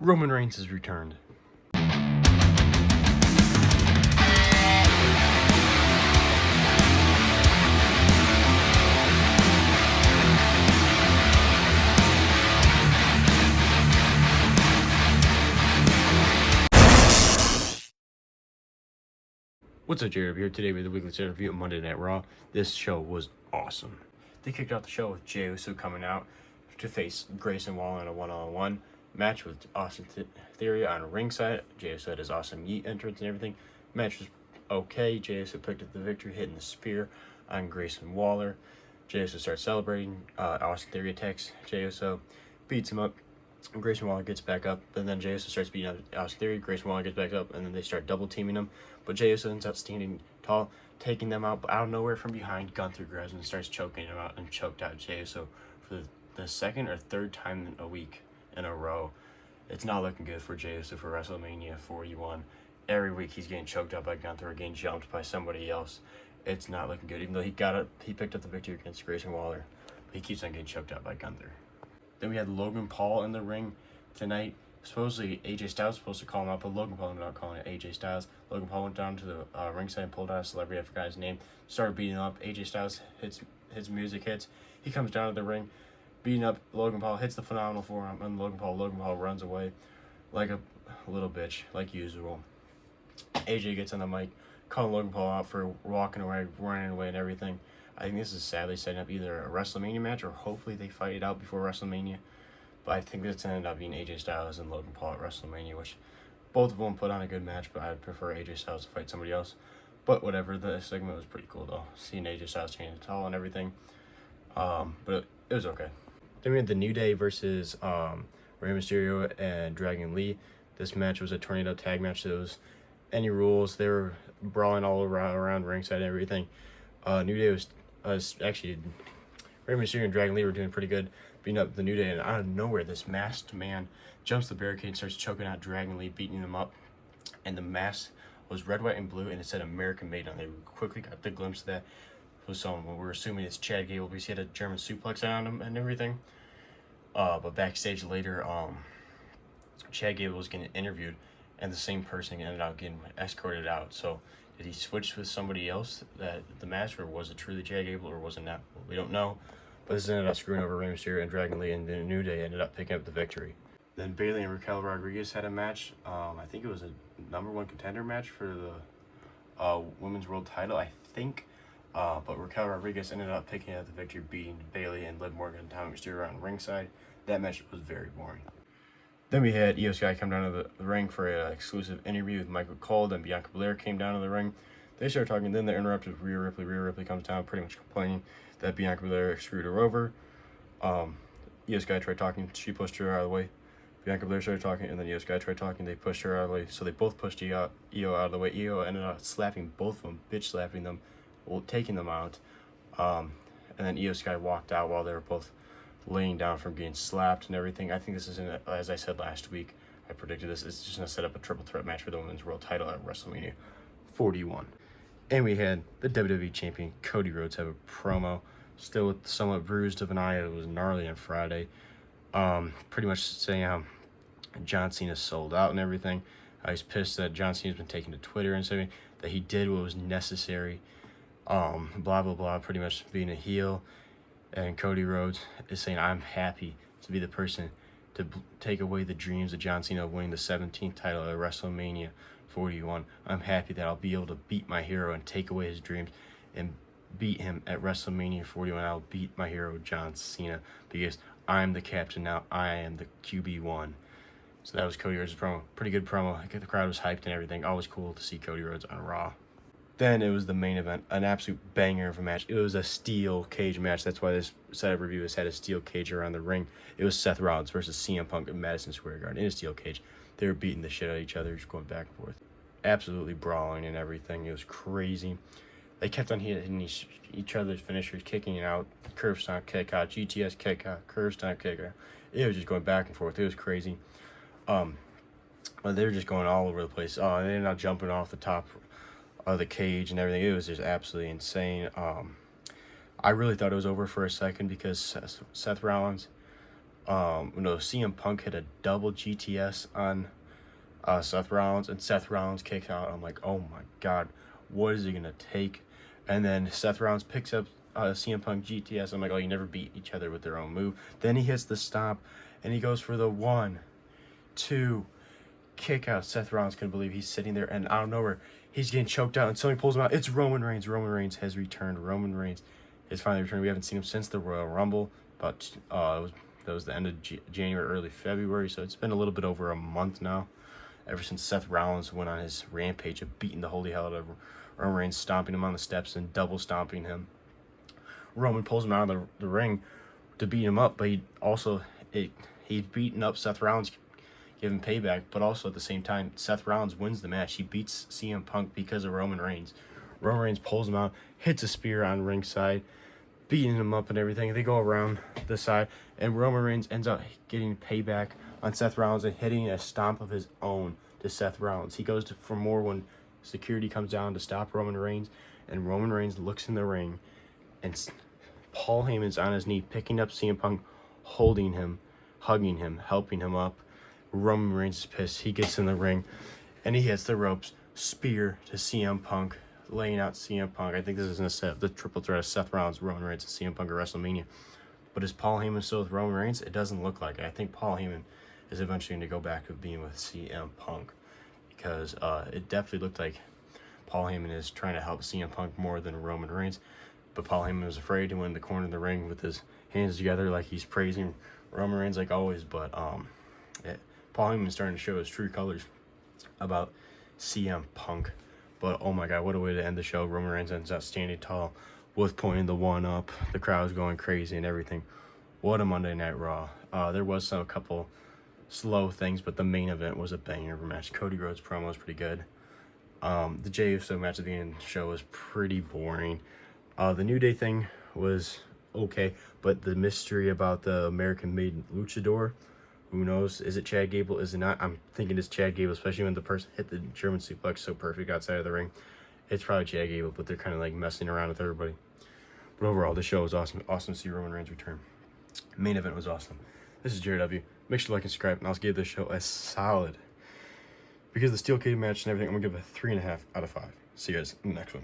Roman Reigns has returned. What's up, Jared? Here today with the weekly set review of Monday Night Raw. This show was awesome. They kicked off the show with Jey Uso coming out to face Grayson Waller in a one-on-one match with Austin Theory on ringside. Jey Uso had his awesome yeet entrance and everything. Match was okay. Jey Uso picked up the victory, hitting the spear on Grayson Waller. Jey Uso starts celebrating. Austin Theory attacks Jey Uso, beats him up. Grayson Waller gets back up, and then Jey Uso starts beating up Austin Theory. Grayson Waller gets back up, and then they start double teaming him. But Jey Uso ends up standing tall, taking them out. But out of nowhere from behind, Gunther grabs him and starts choking him out and choked out Jey Uso for the second or third time in a week in a row. It's not looking good for Jey Uso for WrestleMania 41. Every week he's getting choked out by Gunther or getting jumped by somebody else. It's not looking good, even though he picked up the victory against Grayson Waller. But he keeps on getting choked out by Gunther. Then we had Logan Paul in the ring tonight. Supposedly AJ Styles was supposed to call him out, but Logan Paul ended up calling it AJ Styles. Logan Paul went down to the ringside and pulled out a celebrity, I forgot his name, started beating him up. AJ Styles his music hits. He comes down to the ring, beating up Logan Paul, hits the phenomenal forearm on Logan Paul. Logan Paul runs away like a little bitch, like usual. AJ gets on the mic, calling Logan Paul out for walking away, running away, and everything. I think this is sadly setting up either a WrestleMania match or hopefully they fight it out before WrestleMania. But I think this ended up being AJ Styles and Logan Paul at WrestleMania, which both of them put on a good match, but I'd prefer AJ Styles to fight somebody else. But whatever, the segment was pretty cool though, seeing AJ Styles change tall and everything. But it was okay. Then we had the New Day versus Rey Mysterio and Dragon Lee. This match was a tornado tag match. There was any rules. They were brawling all around ringside and everything. New Day was actually, Rey Mysterio and Dragon Lee were doing pretty good, beating up the New Day, and out of nowhere, this masked man jumps the barricade and starts choking out Dragon Lee, beating him up. And the mask was red, white, and blue, and it said American Made on it. They quickly got the glimpse of that. It was someone, we're assuming it's Chad Gable because he had a German suplex on him and everything. But backstage later, Chad Gable was getting interviewed, and the same person ended up getting escorted out. So did he switch with somebody else that the match, or was it truly Chad Gable, or was it not? Well, we don't know. But this ended up screwing over Rey Mysterio and Dragon Lee, and the New Day ended up picking up the victory. Then Bayley and Raquel Rodriguez had a match. I think it was a #1 contender match for the women's world title, I think. But Raquel Rodriguez ended up picking up the victory, beating Bayley and Liv Morgan and Tommy Mysterio on ringside. That match was very boring. Then we had Io Sky come down to the ring for an exclusive interview with Michael Cole. Then Bianca Belair came down to the ring. They started talking. Then they're interrupted with Rhea Ripley. Rhea Ripley comes down, pretty much complaining that Bianca Belair screwed her over. Io Sky tried talking. She pushed her out of the way. Bianca Belair started talking, and then Io Sky tried talking. They pushed her out of the way. So they both pushed Io out of the way. Io ended up slapping both of them, bitch slapping them, taking them out. And then Io Sky walked out while they were both laying down from getting slapped and everything. I think this is, as I said last week, I predicted this, it's just going to set up a triple threat match for the women's world title at WrestleMania 41. And we had the WWE champion Cody Rhodes have a promo, still with somewhat bruised of an eye. It was gnarly on Friday. Pretty much saying how John Cena sold out and everything. He's pissed that John Cena's been taken to Twitter and saying that he did what was necessary. Blah, blah, blah, pretty much being a heel. And Cody Rhodes is saying, I'm happy to be the person to take away the dreams of John Cena winning the 17th title at WrestleMania 41. I'm happy that I'll be able to beat my hero and take away his dreams and beat him at WrestleMania 41. I'll beat my hero, John Cena, because I'm the captain now. I am the QB1. So that was Cody Rhodes' promo. Pretty good promo. The crowd was hyped and everything. Always cool to see Cody Rhodes on Raw. Then it was the main event, an absolute banger of a match. It was a steel cage match. That's why this setup review has had a steel cage around the ring. It was Seth Rollins versus CM Punk in Madison Square Garden in a steel cage. They were beating the shit out of each other, just going back and forth. Absolutely brawling and everything. It was crazy. They kept on hitting each other's finishers, kicking it out, curve stomp, kick out, GTS kick out, curve stomp, kick out. It was just going back and forth. It was crazy. But they were just going all over the place. They're not jumping off the top of the cage and everything. It was just absolutely insane. I really thought it was over for a second because Seth Rollins CM Punk hit a double GTS on Seth Rollins, and Seth Rollins kicks out. I'm like, oh my god, what is he gonna take? And then Seth Rollins picks up CM Punk GTS. I'm like, oh, you never beat each other with their own move. Then he hits the stomp, and he goes for the 1, 2 kick out. Seth Rollins couldn't believe he's sitting there, and out of nowhere, he's getting choked out, and somebody pulls him out. It's Roman Reigns. Roman Reigns has returned. Roman Reigns has finally returned. We haven't seen him since the Royal Rumble, but that was the end of January, early February, so it's been a little bit over a month now, ever since Seth Rollins went on his rampage of beating the holy hell out of Roman Reigns, stomping him on the steps and double stomping him. Roman pulls him out of the ring to beat him up, but he's beaten up Seth Rollins, giving payback, but also at the same time, Seth Rollins wins the match. He beats CM Punk because of Roman Reigns. Roman Reigns pulls him out, hits a spear on ringside, beating him up and everything. They go around the side, and Roman Reigns ends up getting payback on Seth Rollins and hitting a stomp of his own to Seth Rollins. He goes for more when security comes down to stop Roman Reigns, and Roman Reigns looks in the ring, and Paul Heyman's on his knee, picking up CM Punk, holding him, hugging him, helping him up. Roman Reigns is pissed. He gets in the ring, and he hits the ropes, spear to CM Punk, laying out CM Punk. I think this is going to set up the triple threat of Seth Rollins, Roman Reigns, and CM Punk at WrestleMania. But is Paul Heyman still with Roman Reigns? It doesn't look like it. I think Paul Heyman is eventually going to go back to being with CM Punk, because it definitely looked like Paul Heyman is trying to help CM Punk more than Roman Reigns. But Paul Heyman was afraid. He went in the corner of the ring with his hands together like he's praising Roman Reigns like always. But Paul Heyman's starting to show his true colors about CM Punk. But oh my god, what a way to end the show. Roman Reigns ends up standing tall with pointing the 1 up. The crowd's going crazy and everything. What a Monday Night Raw. There was a couple slow things, but the main event was a banger of a match. Cody Rhodes' promo was pretty good. The Jey Uso match at the end of the show was pretty boring. The New Day thing was okay, but the mystery about the American-made luchador, who knows? Is it Chad Gable? Is it not? I'm thinking it's Chad Gable, especially when the person hit the German suplex so perfect outside of the ring. It's probably Chad Gable, but they're kind of like messing around with everybody. But overall, the show was awesome. Awesome to see Roman Reigns return. Main event was awesome. This is Jared W. Make sure to like and subscribe, and I'll give this show a solid. Because of the steel cage match and everything, I'm going to give it a 3.5 out of 5. See you guys in the next one.